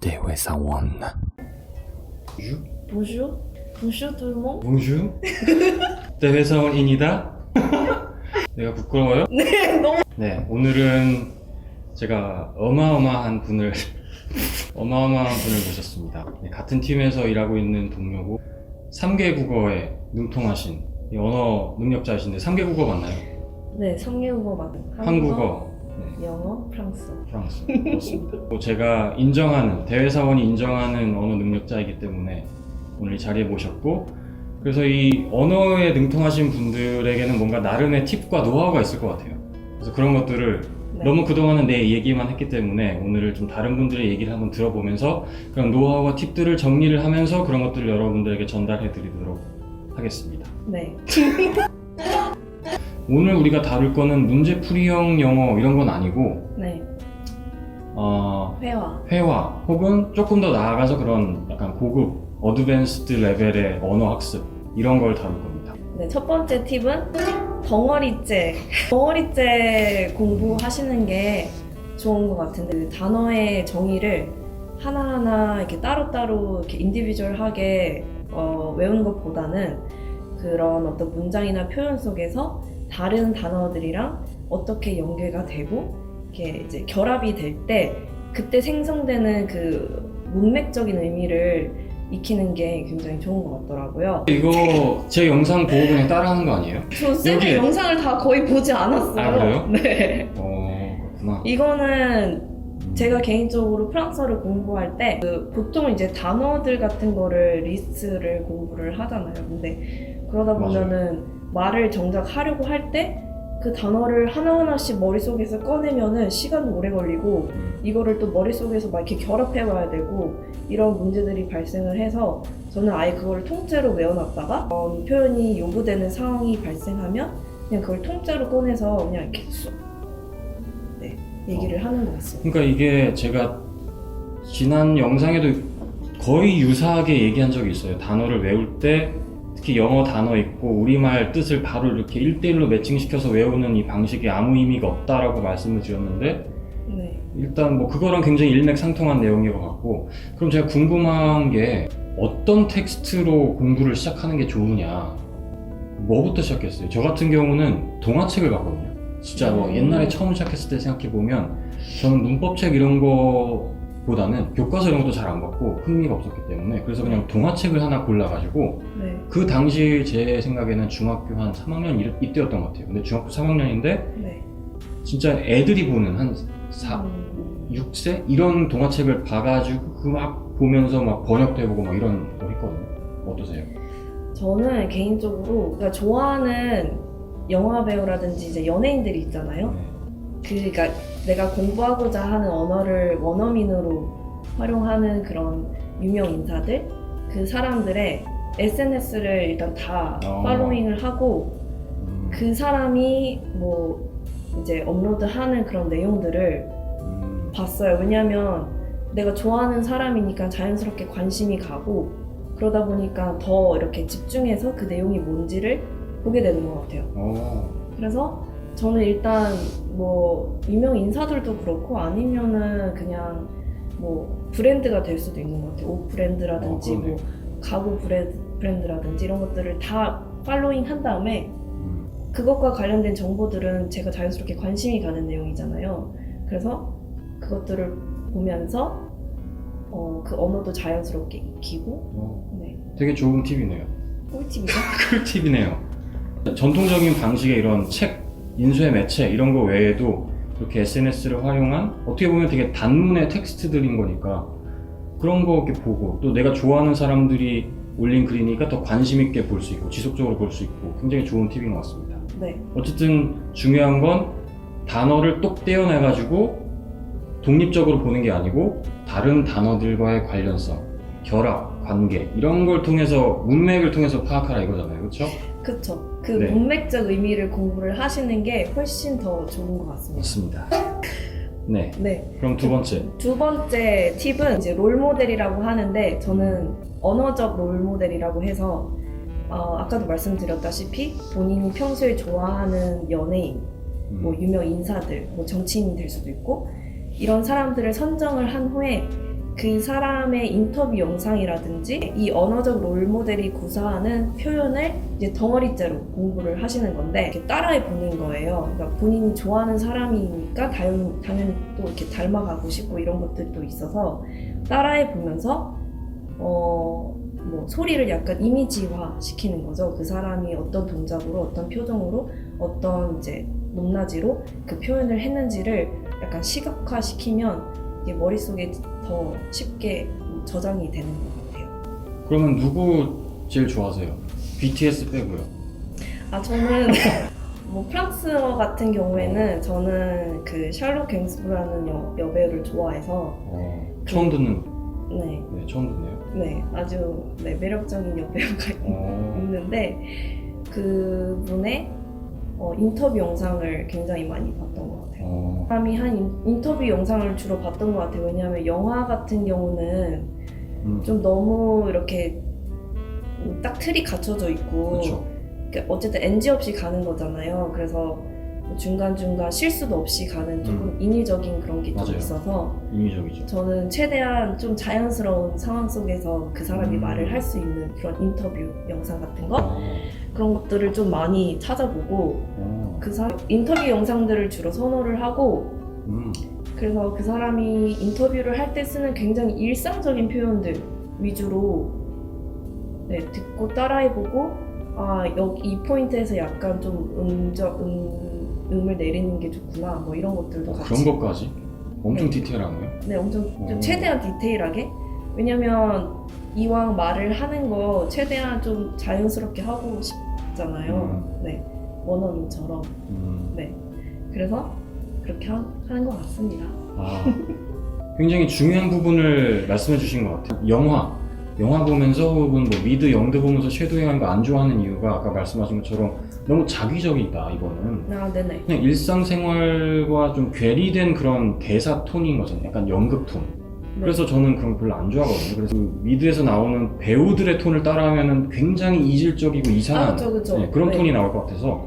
대회사원. Bonjour. Bonjour tout le monde. 봉슈? 대회사원입니다. 내가 부끄러워요? 네, 너무. 네, 오늘은 제가 어마어마한 분을 모셨습니다. 네, 같은 팀에서 일하고 있는 동료고 3개 국어에 능통하신 언어 능력자이신데 3개 국어 맞나요? 네, 3개국어 맞아요. 한국어, 네, 영어, 프랑스어. 프랑스. 그렇습니다. 또 제가 인정하는, 대회사원이 인정하는 언어 능력자이기 때문에 오늘 이 자리에 모셨고, 그래서 이 언어에 능통하신 분들에게는 뭔가 나름의 팁과 노하우가 있을 것 같아요. 그래서 그런 것들을 네. 너무 그동안은 내 얘기만 했기 때문에 오늘은 좀 다른 분들의 얘기를 한번 들어보면서 그런 노하우와 팁들을 정리를 하면서 그런 것들을 여러분들에게 전달해 드리도록 하겠습니다. 네. 오늘 우리가 다룰 거는 문제풀이형 영어 이런 건 아니고 네. 회화. 회화 혹은 조금 더 나아가서 그런 약간 고급 어드밴스드 레벨의 언어 학습 이런 걸 다룰 겁니다. 네, 첫 번째 팁은 덩어리째 공부하시는 게 좋은 것 같은데, 그 단어의 정의를 하나하나 이렇게 따로따로 이렇게 인디비주얼하게 외우는 것보다는 그런 어떤 문장이나 표현 속에서 다른 단어들이랑 어떻게 연계가 되고 이렇게 이제 결합이 될 때 그때 생성되는 그 문맥적인 의미를 익히는 게 굉장히 좋은 것 같더라고요. 이거 제 영상 보고 그냥 따라하는 거 아니에요? 저 쌤의 여기에- 영상을 다 거의 보지 않았어요. 아, 그래요? 네. 그렇구나. 이거는 제가 개인적으로 프랑스어를 공부할 때 보통 이제 단어들 같은 거를 리스트를 공부를 하잖아요. 근데 그러다 보면은 말을 정작 하려고 할 때 그 단어를 하나하나씩 머릿속에서 꺼내면은 시간도 오래 걸리고 이거를 또 머릿속에서 막 이렇게 결합해 와야 되고 이런 문제들이 발생을 해서 저는 아예 그걸 통째로 외워놨다가 표현이 요구되는 상황이 발생하면 그냥 그걸 통째로 꺼내서 그냥 이렇게 쑥 얘기를 하는 것 같습니다. 그러니까 이게 제가 지난 영상에도 거의 유사하게 얘기한 적이 있어요. 단어를 외울 때 특히 영어 단어 있고 우리말 뜻을 바로 이렇게 1대1로 매칭시켜서 외우는 이 방식이 아무 의미가 없다라고 말씀을 드렸는데, 네. 일단 뭐 그거랑 굉장히 일맥상통한 내용인 것 같고, 그럼 제가 궁금한 게 어떤 텍스트로 공부를 시작하는 게 좋으냐, 뭐부터 시작했어요? 저 같은 경우는 동화책을 봤거든요. 진짜 뭐 옛날에 처음 시작했을 때 생각해보면 저는 문법책 이런 거보다는 교과서 이런 것도 잘 안 봤고 흥미가 없었기 때문에, 그래서 그냥 동화책을 하나 골라가지고 네. 그 당시 제 생각에는 중학교 한 3학년 이때였던 것 같아요. 근데 중학교 3학년인데 네. 진짜 애들이 보는 한 음. 6세? 이런 동화책을 봐가지고 그 막 보면서 막 번역도 해보고 막 이런 거 했거든요. 어떠세요? 저는 개인적으로 그러니까 좋아하는 영화 배우라든지 이제 연예인들이 있잖아요. 그러니까 내가 공부하고자 하는 언어를 원어민으로 활용하는 그런 유명 인사들, 그 사람들의 SNS를 일단 다 팔로잉을 하고 그 사람이 뭐 이제 업로드하는 그런 내용들을 봤어요. 왜냐면 내가 좋아하는 사람이니까 자연스럽게 관심이 가고 그러다 보니까 더 이렇게 집중해서 그 내용이 뭔지를 보게 되는 것 같아요. 그래서 저는 일단 뭐 유명 인사들도 그렇고 아니면은 그냥 뭐 브랜드가 될 수도 있는 것 같아요. 옷 브랜드라든지 뭐 가구 브랜드라든지 이런 것들을 다 팔로잉 한 다음에 그것과 관련된 정보들은 제가 자연스럽게 관심이 가는 내용이잖아요. 그래서 그것들을 보면서 그 언어도 자연스럽게 익히고. 네. 되게 좋은 팁이네요. 꿀팁이죠? 꿀팁이네요. 전통적인 방식의 이런 책, 인쇄 매체 이런 거 외에도 이렇게 SNS를 활용한 어떻게 보면 되게 단문의 텍스트들인 거니까 그런 거 이렇게 보고 또 내가 좋아하는 사람들이 올린 글이니까 더 관심 있게 볼 수 있고 지속적으로 볼 수 있고 굉장히 좋은 팁인 것 같습니다. 네. 어쨌든 중요한 건 단어를 똑 떼어내가지고 독립적으로 보는 게 아니고 다른 단어들과의 관련성, 결합, 관계 이런 걸 통해서 문맥을 통해서 파악하라 이거잖아요. 그렇죠? 그쵸. 그 네. 문맥적 의미를 공부를 하시는 게 훨씬 더 좋은 것 같습니다. 맞습니다. 네. 네. 그럼 두 번째. 두 번째 팁은 이제 롤모델이라고 하는데 저는 언어적 롤모델이라고 해서 아까도 말씀드렸다시피 본인이 평소에 좋아하는 연예인, 뭐 유명 인사들, 뭐 정치인이 될 수도 있고 이런 사람들을 선정을 한 후에 그 사람의 인터뷰 영상이라든지 이 언어적 롤모델이 구사하는 표현을 이제 덩어리째로 공부를 하시는 건데 이렇게 따라해 보는 거예요. 그러니까 본인이 좋아하는 사람이니까 당연히 또 이렇게 닮아가고 싶고 이런 것들도 있어서 따라해 보면서 뭐 소리를 약간 이미지화 시키는 거죠. 그 사람이 어떤 동작으로, 어떤 표정으로, 어떤 이제 높낮이로 그 표현을 했는지를 약간 시각화 시키면 이게 머릿속에 더 쉽게 저장이 되는 것 같아요. 그러면 누구 제일 좋아하세요? BTS 빼고요. 저는 뭐 프랑스어 같은 경우에는 저는 그 샬롯 갱스부라는 여배우를 좋아해서 처음 듣는. 네, 네, 처음 듣네요. 네, 아주 매력적인 여배우가 있는데 그분의 인터뷰 영상을 굉장히 많이 봤던 것 같아요. 사람이 한 인터뷰 영상을 주로 봤던 것 같아요. 왜냐하면 영화 같은 경우는 좀 너무 이렇게 딱 틀이 갖춰져 있고 그렇죠. 어쨌든 NG 없이 가는 거잖아요. 그래서 중간중간 실수도 없이 가는 조금 인위적인 그런 게 좀 있어서 인위적이죠. 저는 최대한 좀 자연스러운 상황 속에서 그 사람이 말을 할 수 있는 그런 인터뷰 영상 같은 거 그런 것들을 좀 많이 찾아보고 그 사람 인터뷰 영상들을 주로 선호를 하고 그래서 그 사람이 인터뷰를 할 때 쓰는 굉장히 일상적인 표현들 위주로 듣고 따라해보고 여기 이 포인트에서 약간 좀 음을 내리는 게 좋구나 뭐 이런 것들도 같이 그런 것까지? 엄청 디테일하네요. 네, 엄청 좀 최대한 디테일하게. 왜냐면 이왕 말을 하는 거 최대한 좀 자연스럽게 하고 싶잖아요. 네, 원어민처럼. 네, 그래서 그렇게 하는 것 같습니다. 굉장히 중요한 부분을 말씀해 주신 것 같아요. 영화 보면서 혹은 뭐 미드 영드 보면서 쉐도잉하는 거 안 좋아하는 이유가 아까 말씀하신 것처럼 너무 자기적이다 이거는. 네네. 그냥 일상생활과 좀 괴리된 그런 대사 톤인 거잖아요. 약간 연극 톤. 그래서 저는 그런 거 별로 안 좋아하거든요. 그래서 그 미드에서 나오는 배우들의 톤을 따라하면 굉장히 이질적이고 이상한 그쵸. 그런 톤이 나올 것 같아서.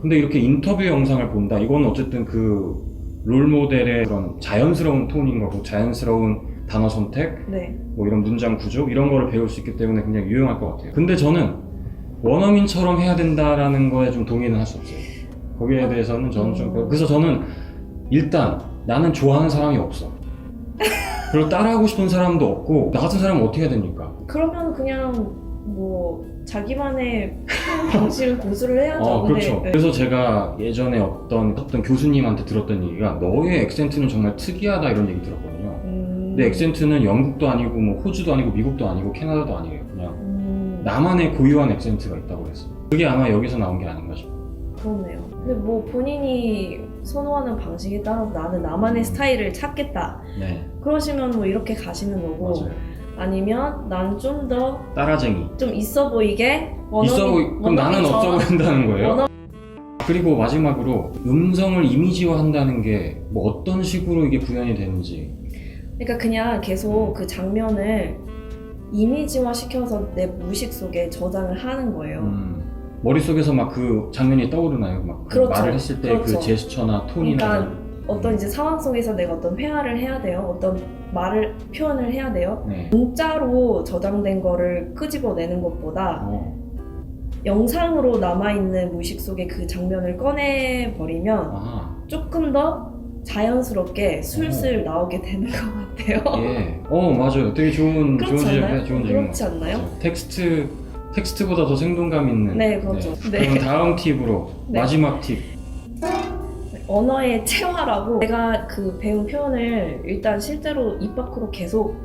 근데 이렇게 인터뷰 영상을 본다. 이건 어쨌든 그 롤모델의 그런 자연스러운 톤인 거고 자연스러운 단어 선택, 뭐 이런 문장 구조 이런 거를 배울 수 있기 때문에 굉장히 유용할 것 같아요. 근데 저는 원어민처럼 해야 된다라는 거에 좀 동의는 할 수 없어요. 거기에 대해서는 저는 좀 그래서 저는 일단 나는 좋아하는 사람이 없어. 그리고 따라하고 싶은 사람도 없고 나 같은 사람은 어떻게 해야 됩니까? 그러면 그냥 뭐 자기만의 방식을 고수를 해야죠. 그렇죠. 그래서 제가 예전에 어떤 교수님한테 들었던 얘기가 너의 액센트는 정말 특이하다 이런 얘기 들었거든요. 근데 액센트는 영국도 아니고 뭐 호주도 아니고 미국도 아니고 캐나다도 아니에요. 그냥 나만의 고유한 액센트가 있다고 그랬어요. 그게 아마 여기서 나온 게 아닌가 싶어요. 그렇네요. 근데 뭐 본인이 선호하는 방식에 따라서 나는 나만의 스타일을 찾겠다. 그러시면 뭐 이렇게 가시는 거고. 맞아요. 아니면 난 좀 더 따라쟁이. 좀 있어 보이게 그럼 나는 어쩌고 한다는 거예요? 그리고 마지막으로 음성을 이미지화 한다는 게 뭐 어떤 식으로 이게 구현이 되는지. 그러니까 그냥 계속 그 장면을 이미지화 시켜서 내 무의식 속에 저장을 하는 거예요. 머릿속에서 막 그 장면이 떠오르나요? 막 그렇죠. 말을 했을 때 그 제스처나 톤이나. 그러니까 어떤 이제 상황 속에서 내가 어떤 회화를 해야 돼요. 어떤 말을 표현을 해야 돼요. 문자로 저장된 거를 끄집어내는 것보다 영상으로 남아있는 무의식 속에 그 장면을 꺼내버리면 조금 더 자연스럽게 술술 나오게 되는 것 같아요. 예. 맞아요. 되게 좋은 지적이에요. 그렇지 않나요? 텍스트보다 더 생동감 있는. 네, 그렇죠. 그럼 다음 팁으로 마지막 팁. 언어의 체화라고 내가 그 배운 표현을 일단 실제로 입 밖으로 계속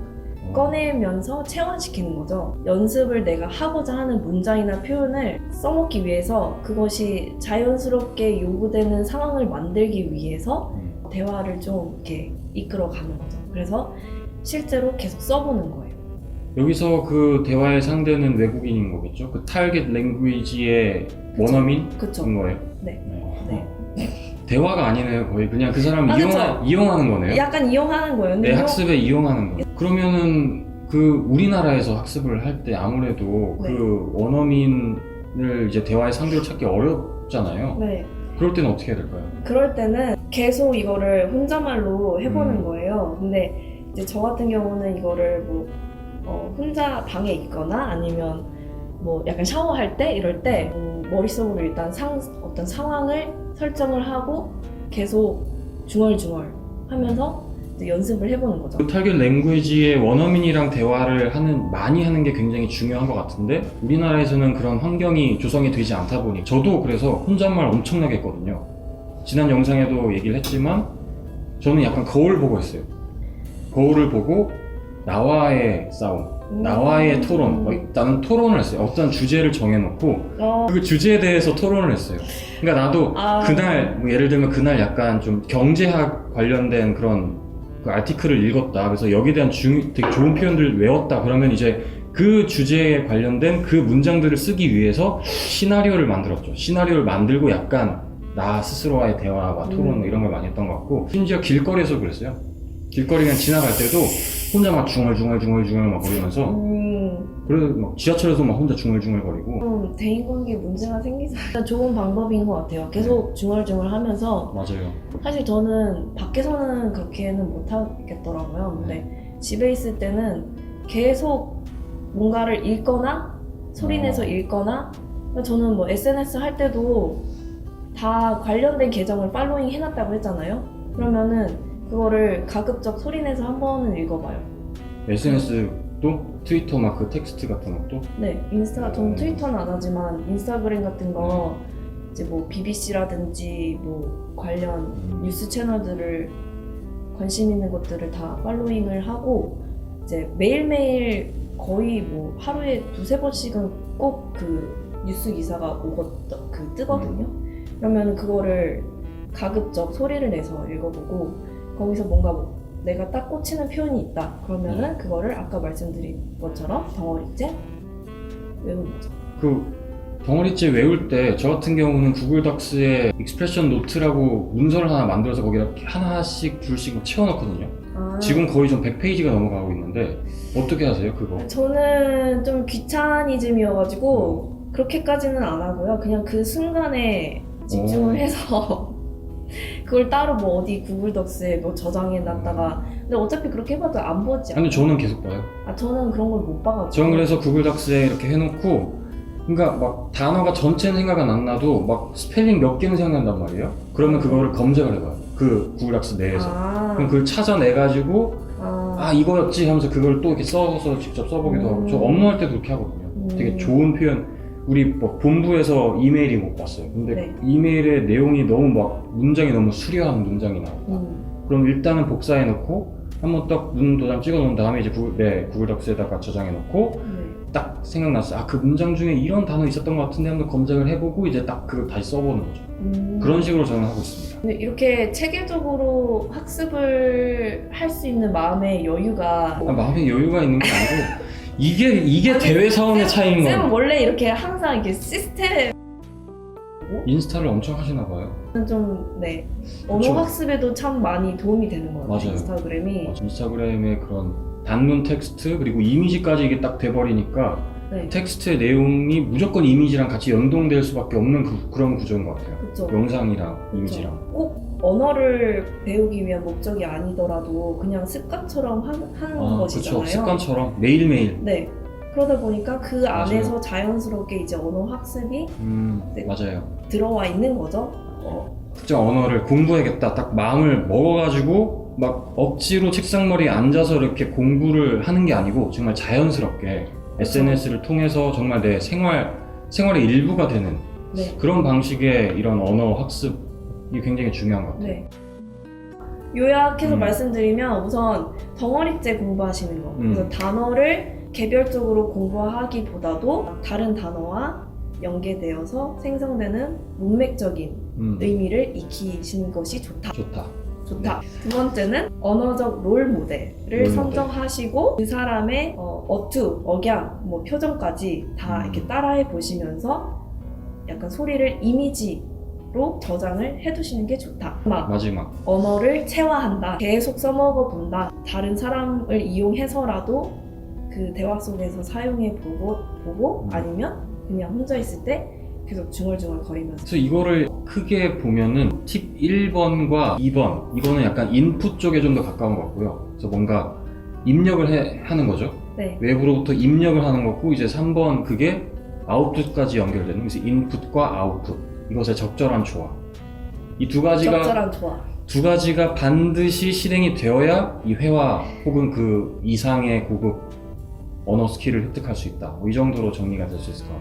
꺼내면서 체화시키는 거죠. 연습을 내가 하고자 하는 문장이나 표현을 써먹기 위해서 그것이 자연스럽게 요구되는 상황을 만들기 위해서 대화를 좀 이렇게 이끌어가는 거죠. 그래서 실제로 계속 써보는 거예요. 여기서 그 대화의 상대는 외국인인 거겠죠? 그 타겟 랭귀지의 원어민인 거예요? 네. 대화가 아니네요. 거의 그냥 그 사람 이용하는 거네요. 약간 이용하는 거예요. 내 학습에 이용하는 거. 그러면은 그 우리나라에서 학습을 할 때 아무래도 그 원어민을 이제 대화의 상대로 찾기 어렵잖아요. 그럴 때는 어떻게 해야 될까요? 그럴 때는 계속 이거를 혼자말로 해보는 거예요. 근데 이제 저 같은 경우는 이거를 뭐 혼자 방에 있거나 아니면 뭐 약간 샤워할 때 이럴 때 머릿속으로 일단 어떤 상황을 설정을 하고 계속 중얼중얼 하면서 이제 연습을 해보는 거죠. 타겟 랭귀지의 원어민이랑 대화를 많이 하는 게 굉장히 중요한 것 같은데 우리나라에서는 그런 환경이 조성이 되지 않다 보니 저도 그래서 혼잣말 엄청나게 했거든요. 지난 영상에도 얘기를 했지만 저는 약간 거울 보고 했어요. 거울을 보고 나와의 싸움, 나와의 토론, 나는 토론을 했어요. 어떤 주제를 정해놓고 그 주제에 대해서 토론을 했어요. 그러니까 나도 그날 뭐 예를 들면 그날 약간 좀 경제학 관련된 그런 그 아티클을 읽었다. 그래서 여기에 대한 되게 좋은 표현들을 외웠다. 그러면 이제 그 주제에 관련된 그 문장들을 쓰기 위해서 시나리오를 만들었죠. 시나리오를 만들고 약간 나 스스로와의 대화와 토론 뭐 이런 걸 많이 했던 것 같고 심지어 길거리에서 그랬어요. 길거리 그냥 지나갈 때도 혼자 막 중얼중얼 막 거리면서 그래도 막 지하철에서 막 혼자 중얼중얼거리고 대인관계 문제가 생기서 좋은 방법인 것 같아요. 계속 중얼중얼 하면서 맞아요. 사실 저는 밖에서는 그렇게는 못하겠더라고요. 근데 집에 있을 때는 계속 뭔가를 읽거나 소리내서 읽거나 저는 뭐 SNS 할 때도 다 관련된 계정을 팔로잉 해놨다고 했잖아요. 그러면은 그거를 가급적 소리내서 한 번은 읽어봐요. SNS도 트위터 막 그 텍스트 같은 것도? 네, 저는 트위터는 안 하지만 인스타그램 같은 거 이제 뭐 BBC라든지 뭐 관련 뉴스 채널들을 관심 있는 것들을 다 팔로잉을 하고 이제 매일매일 거의 뭐 하루에 2-3번씩은 꼭 그 뉴스 기사가 뜨거든요. 그러면 그거를 가급적 소리를 내서 읽어보고 거기서 뭔가 내가 딱 꽂히는 표현이 있다. 그러면은 그거를 아까 말씀드린 것처럼 덩어리째 외우는 거죠. 그 덩어리째 외울 때 저 같은 경우는 구글 덕스에 익스프레션 노트라고 문서를 하나 만들어서 거기다 하나씩 둘씩 채워넣거든요. 지금 거의 좀 100페이지가 넘어가고 있는데 어떻게 하세요 그거? 저는 좀 귀차니즘이어가지고 그렇게까지는 안 하고요. 그냥 그 순간에 집중을 해서 그걸 따로 뭐 어디 구글 덕스에 뭐 저장해 놨다가 근데 어차피 그렇게 해봐도 안 보지 않아요. 근데 저는 계속 봐요. 저는 그런 걸 못 봐가지고 저는 그래서 구글 덕스에 이렇게 해놓고 그러니까 막 단어가 전체는 생각은 안 나도 막 스펠링 몇 개는 생각난단 말이에요. 그러면 그거를 검색을 해봐요. 그 구글 덕스 내에서. 그럼 그걸 찾아내가지고 이거였지 하면서 그걸 또 이렇게 써서 직접 써보기도 하고 저 업무할 때도 그렇게 하거든요. 되게 좋은 표현 우리 뭐 본부에서 이메일이 못 봤어요. 근데 이메일의 내용이 너무 막 문장이 너무 수려한 문장이 나왔다. 그럼 일단은 복사해놓고 한번 딱 문도장 찍어놓은 다음에 이제 구글 덕스에다가 저장해놓고 딱 생각났어. 그 문장 중에 이런 단어 있었던 것 같은데 한번 검색을 해보고 이제 딱 그걸 다시 써보는 거죠. 그런 식으로 저는 하고 있습니다. 근데 이렇게 체계적으로 학습을 할 수 있는 마음의 여유가 마음에 여유가 있는 게 아니고 이게 대회사원의 차이인 거예요. 쌤은 원래 이렇게 항상 이렇게 시스템 인스타를 엄청 하시나 봐요. 좀 언어 학습에도 참 많이 도움이 되는 것 같아요. 맞아요. 인스타그램이 인스타그램의 그런 단문 텍스트 그리고 이미지까지 이게 딱 돼버리니까 텍스트의 내용이 무조건 이미지랑 같이 연동될 수밖에 없는 그런 구조인 것 같아요. 그쵸. 영상이랑 이미지랑. 꼭 언어를 배우기 위한 목적이 아니더라도 그냥 습관처럼 하는 것이잖아요. 그렇죠. 습관처럼 매일매일. 네. 그러다 보니까 그 안에서 자연스럽게 이제 언어 학습이 맞아요. 들어와 있는 거죠. 특정 언어를 공부해야겠다 딱 마음을 먹어가지고 막 억지로 책상머리에 앉아서 이렇게 공부를 하는 게 아니고 정말 자연스럽게 SNS를 통해서 정말 내 생활의 일부가 되는 그런 방식의 이런 언어 학습이 굉장히 중요한 것 같아요. 요약해서 말씀드리면 우선 덩어리째 공부하시는 거. 그래서 단어를 개별적으로 공부하기보다도 다른 단어와 연계되어서 생성되는 문맥적인 의미를 익히시는 것이 좋다. 두 번째는 언어적 롤 모델을 선정하시고 그 사람의 어투, 억양, 뭐 표정까지 다 이렇게 따라해 보시면서 약간 소리를 이미지로 저장을 해두시는 게 좋다. 마지막 언어를 체화한다. 계속 써먹어 본다. 다른 사람을 이용해서라도 그 대화 속에서 사용해 보고 아니면 그냥 혼자 있을 때 계속 중얼중얼 거리면서. 그래서 이거를 크게 보면은 팁 1번과 2번 이거는 약간 인풋 쪽에 좀 더 가까운 것 같고요. 그래서 뭔가 하는 거죠. 네. 외부로부터 입력을 하는 거고, 이제 3번 그게 아웃풋까지 연결되는, 그래서 인풋과 아웃풋, 이것의 적절한 조화. 이 두 적절한 조화. 가지가 반드시 실행이 되어야 이 회화 혹은 그 이상의 고급 언어 스킬을 획득할 수 있다. 뭐 이 정도로 정리가 될 수 있을 것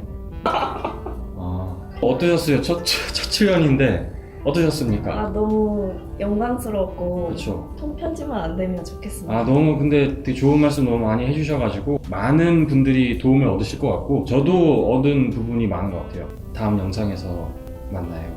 같아요. 어떠셨어요? 첫 출연인데 어떠셨습니까? 너무 영광스럽고 그렇죠. 통편집만 안 되면 좋겠습니다. 너무 근데 되게 좋은 말씀 너무 많이 해주셔가지고 많은 분들이 도움을 얻으실 것 같고 저도 얻은 부분이 많은 것 같아요. 다음 영상에서 만나요.